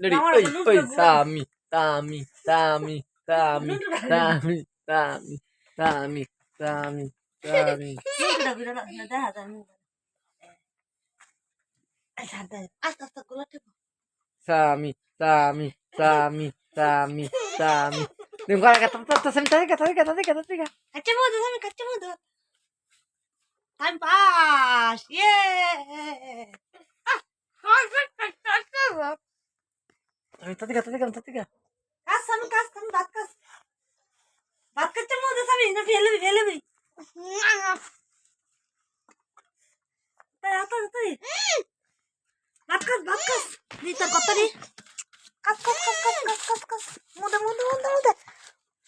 Ready ওই ওই Sami Sami Sami Sami Sami Sami Sami Sami Sami Sami Sami Sami Sami Sami Guarda che tanto sempre tariga. Kacamata. Time pass. Yeah. Tariga. Kas, baat kas. Baat kacamata sami na fele bhi. Ata. Baat kas. Ni ta kota ni. Kas. Muda.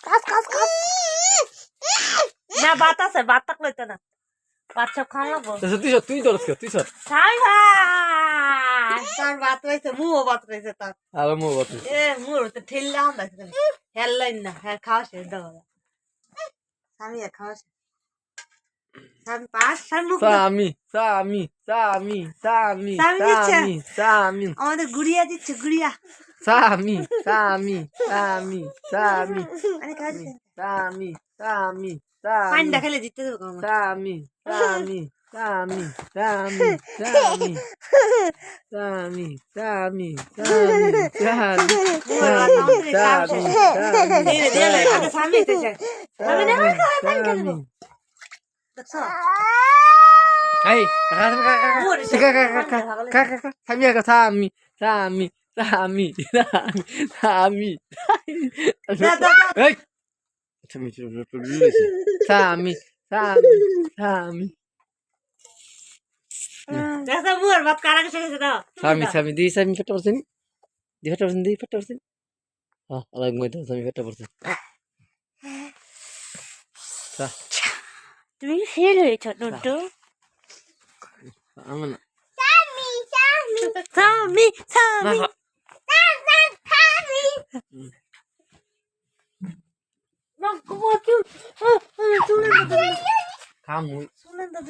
Kas. না বাত আছে বাত তাক লইতে না বাত সব খাওয়া লাগবো তুই ধরছ তুই সর ছাই ভাই তার বাত হইছে মুও বাত হইছে তার আর মু বাত এ মুর তো ঠেললাম না হেললাইন না হ্যাঁ খাওয়া শেষ দাও আমি খাওয়া শেষ সামি পাস সামি আমাদের গুড়িয়া দিচ্ছে গুড়িয়া সামি পান্ডা খেলে জিততে দেবো Sami Hey, Sami. Hey, Sami. Dasa muar bat karang sih sudah. Sami di Sami 50%. Di 50%. Ah, alag mo ito Sami 50%. Sa. তুমি ফেল হয়েছ নন্টু Aman. সামি না কো কি শুনেন তো Kamu. শুনেন তো